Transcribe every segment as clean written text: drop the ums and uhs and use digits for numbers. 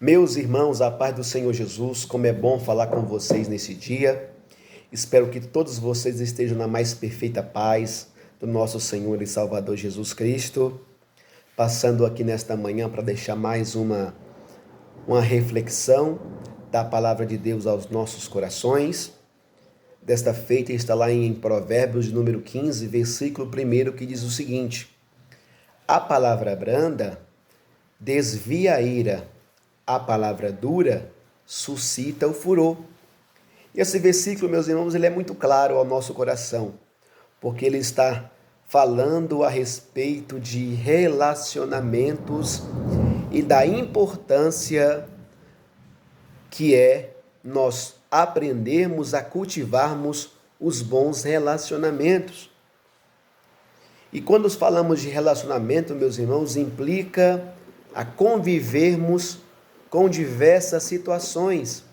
Meus irmãos, a paz do Senhor Jesus, como é bom falar com vocês nesse dia. Espero que todos vocês estejam na mais perfeita paz do nosso Senhor e Salvador Jesus Cristo. Passando aqui nesta manhã para deixar mais uma reflexão da palavra de Deus aos nossos corações. Desta feita está lá em Provérbios, número 15, versículo 1, que diz o seguinte: a palavra branda desvia a ira, a palavra dura suscita o furor. E esse versículo, meus irmãos, ele é muito claro ao nosso coração, porque ele está falando a respeito de relacionamentos e da importância que é nós aprendermos a cultivarmos os bons relacionamentos. E quando falamos de relacionamento, meus irmãos, implica a convivermos com diversas situações.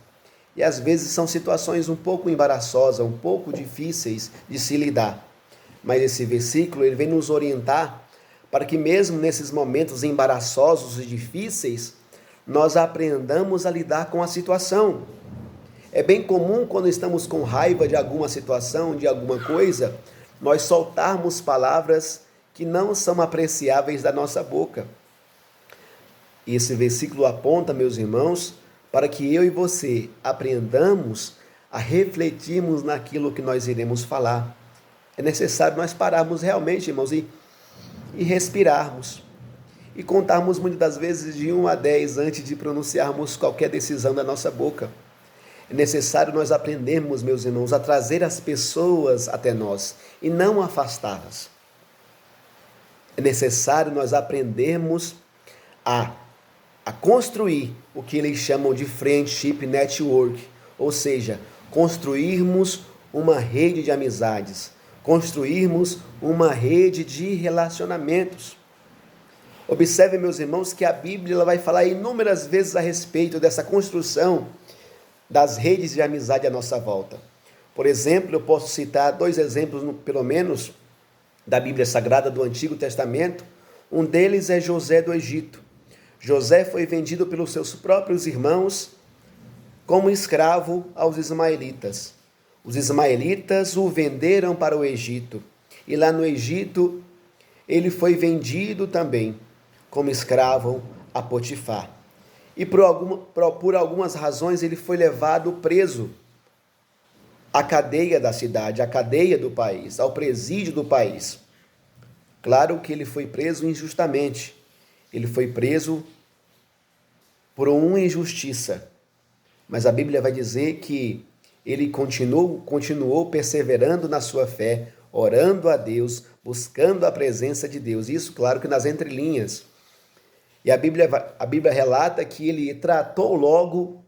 E às vezes são situações um pouco embaraçosas, um pouco difíceis de se lidar. Mas esse versículo ele vem nos orientar para que mesmo nesses momentos embaraçosos e difíceis, nós aprendamos a lidar com a situação. É bem comum quando estamos com raiva de alguma situação, de alguma coisa, nós soltarmos palavras que não são apreciáveis da nossa boca. E esse versículo aponta, meus irmãos, para que eu e você aprendamos a refletirmos naquilo que nós iremos falar. É necessário nós pararmos realmente, irmãos, e respirarmos. E contarmos muitas das vezes de 1 a 10 antes de pronunciarmos qualquer decisão da nossa boca. É necessário nós aprendermos, meus irmãos, a trazer as pessoas até nós e não afastá-las. É necessário nós aprendermos a construir o que eles chamam de friendship network, ou seja, construirmos uma rede de amizades, construirmos uma rede de relacionamentos. Observe, meus irmãos, que a Bíblia ela vai falar inúmeras vezes a respeito dessa construção das redes de amizade à nossa volta. Por exemplo, eu posso citar 2 exemplos, pelo menos, da Bíblia Sagrada do Antigo Testamento. Um deles é José do Egito. José foi vendido pelos seus próprios irmãos como escravo aos ismaelitas. Os ismaelitas o venderam para o Egito. E lá no Egito, ele foi vendido também como escravo a Potifar. E por algumas razões ele foi levado preso à cadeia da cidade, à cadeia do país, ao presídio do país. Claro que ele foi preso injustamente. Ele foi preso por uma injustiça. Mas a Bíblia vai dizer que ele continuou perseverando na sua fé, orando a Deus, buscando a presença de Deus. Isso, claro que nas entrelinhas. E a Bíblia relata que ele tratou logo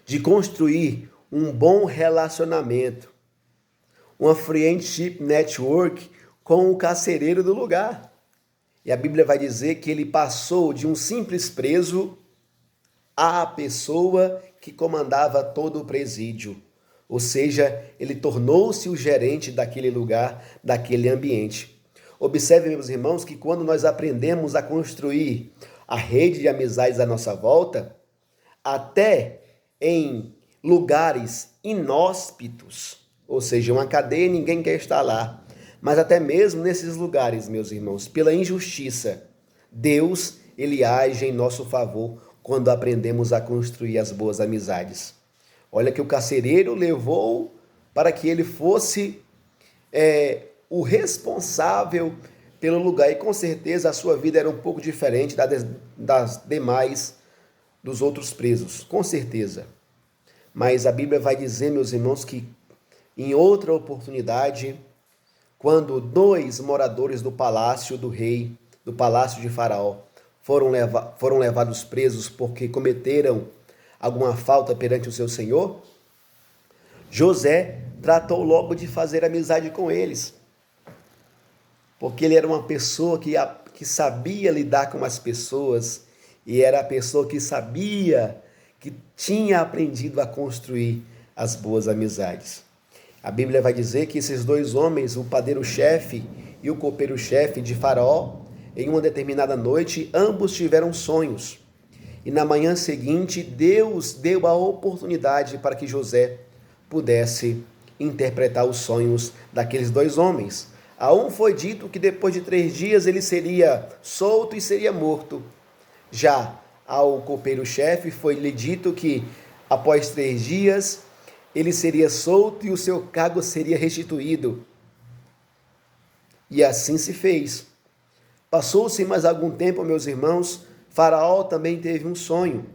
de construir um bom relacionamento, uma friendship network com o carcereiro do lugar. E a Bíblia vai dizer que ele passou de um simples preso à pessoa que comandava todo o presídio. Ou seja, ele tornou-se o gerente daquele lugar, daquele ambiente. Observe, meus irmãos, que quando nós aprendemos a construir a rede de amizades à nossa volta, até em lugares inóspitos, ou seja, uma cadeia, ninguém quer estar lá, mas até mesmo nesses lugares, meus irmãos, pela injustiça, Deus, ele age em nosso favor quando aprendemos a construir as boas amizades. Olha que o carcereiro levou para que ele fosse o responsável pelo lugar. E com certeza a sua vida era um pouco diferente das demais dos outros presos, com certeza. Mas a Bíblia vai dizer, meus irmãos, que em outra oportunidade, quando 2 moradores do palácio do rei, do palácio de Faraó, foram levados presos porque cometeram alguma falta perante o seu senhor, José tratou logo de fazer amizade com eles, porque ele era uma pessoa que sabia lidar com as pessoas e era a pessoa que sabia, que tinha aprendido a construir as boas amizades. A Bíblia vai dizer que esses 2 homens, o padeiro-chefe e o copeiro-chefe de Faraó, em uma determinada noite, ambos tiveram sonhos. E na manhã seguinte, Deus deu a oportunidade para que José pudesse interpretar os sonhos daqueles dois homens. A um foi dito que depois de 3 dias ele seria solto e seria morto. Já ao copeiro-chefe foi-lhe dito que após 3 dias ele seria solto e o seu cargo seria restituído. E assim se fez. Passou-se mais algum tempo, meus irmãos, Faraó também teve um sonho.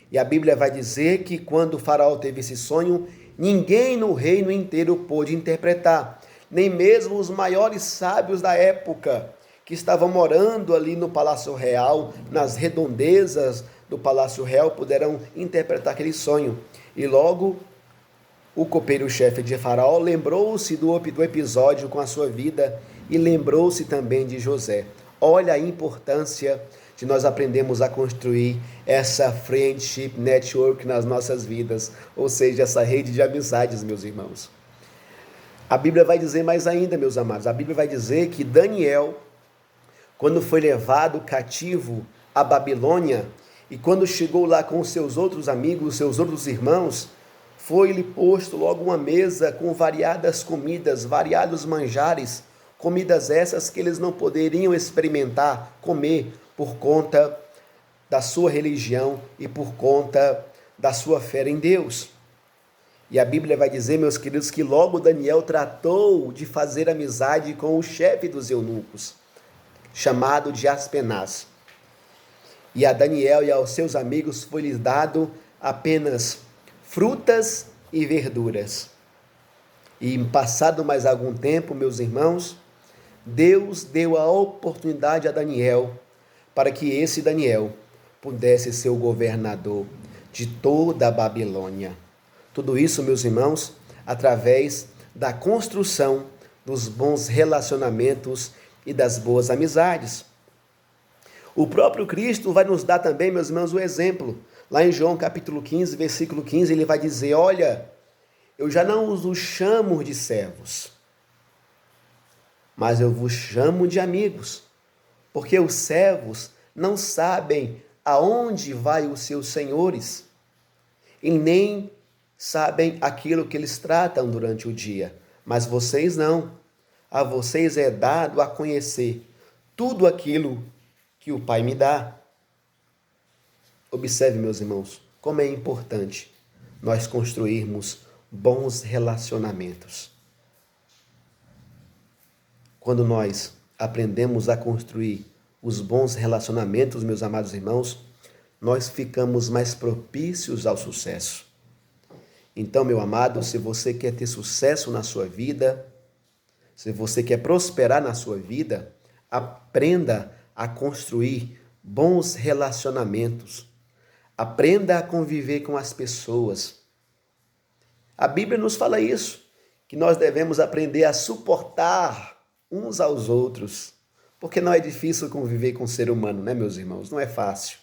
E a Bíblia vai dizer que quando Faraó teve esse sonho, ninguém no reino inteiro pôde interpretar, nem mesmo os maiores sábios da época, que estavam morando ali no Palácio Real, nas redondezas do Palácio Real, puderam interpretar aquele sonho. E logo, o copeiro-chefe de Faraó lembrou-se do episódio com a sua vida e lembrou-se também de José. Olha a importância de nós aprendermos a construir essa friendship network nas nossas vidas, ou seja, essa rede de amizades, meus irmãos. A Bíblia vai dizer mais ainda, meus amados, a Bíblia vai dizer que Daniel, quando foi levado cativo à Babilônia, e quando chegou lá com seus outros amigos, seus outros irmãos, foi-lhe posto logo uma mesa com variadas comidas, variados manjares, comidas essas que eles não poderiam experimentar, comer, por conta da sua religião e por conta da sua fé em Deus. E a Bíblia vai dizer, meus queridos, que logo Daniel tratou de fazer amizade com o chefe dos eunucos, chamado de Aspenaz. E a Daniel e aos seus amigos foi-lhes dado apenas frutas e verduras. E passado mais algum tempo, meus irmãos, Deus deu a oportunidade a Daniel para que esse Daniel pudesse ser o governador de toda a Babilônia. Tudo isso, meus irmãos, através da construção dos bons relacionamentos e das boas amizades. O próprio Cristo vai nos dar também, meus irmãos, o exemplo. Lá em João capítulo 15, versículo 15, ele vai dizer, olha, eu já não os chamo de servos, mas eu vos chamo de amigos, porque os servos não sabem aonde vai os seus senhores e nem sabem aquilo que eles tratam durante o dia. Mas vocês não. A vocês é dado a conhecer tudo aquilo que o Pai me dá. Observe, meus irmãos, como é importante nós construirmos bons relacionamentos. Quando nós aprendemos a construir os bons relacionamentos, meus amados irmãos, nós ficamos mais propícios ao sucesso. Então, meu amado, se você quer ter sucesso na sua vida, se você quer prosperar na sua vida, aprenda a construir bons relacionamentos. Aprenda a conviver com as pessoas. A Bíblia nos fala isso, que nós devemos aprender a suportar uns aos outros, porque não é difícil conviver com o ser humano, né, meus irmãos? Não é fácil.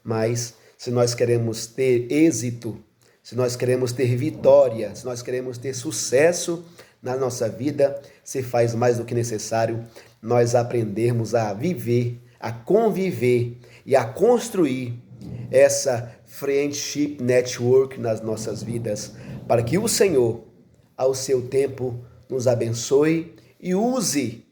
Mas se nós queremos ter êxito, se nós queremos ter vitória, se nós queremos ter sucesso na nossa vida, se faz mais do que necessário nós aprendermos a viver, a conviver e a construir essa friendship network nas nossas vidas, para que o Senhor, ao seu tempo, nos abençoe e use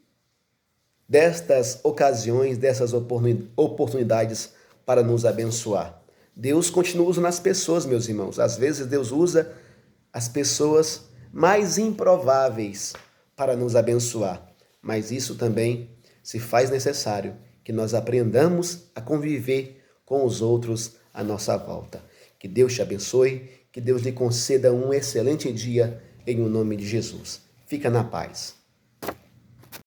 destas ocasiões, dessas oportunidades para nos abençoar. Deus continua usando as pessoas, meus irmãos. Às vezes Deus usa as pessoas mais improváveis para nos abençoar, mas isso também se faz necessário que nós aprendamos a conviver com os outros à nossa volta. Que Deus te abençoe, que Deus lhe conceda um excelente dia em nome de Jesus. Fica na paz.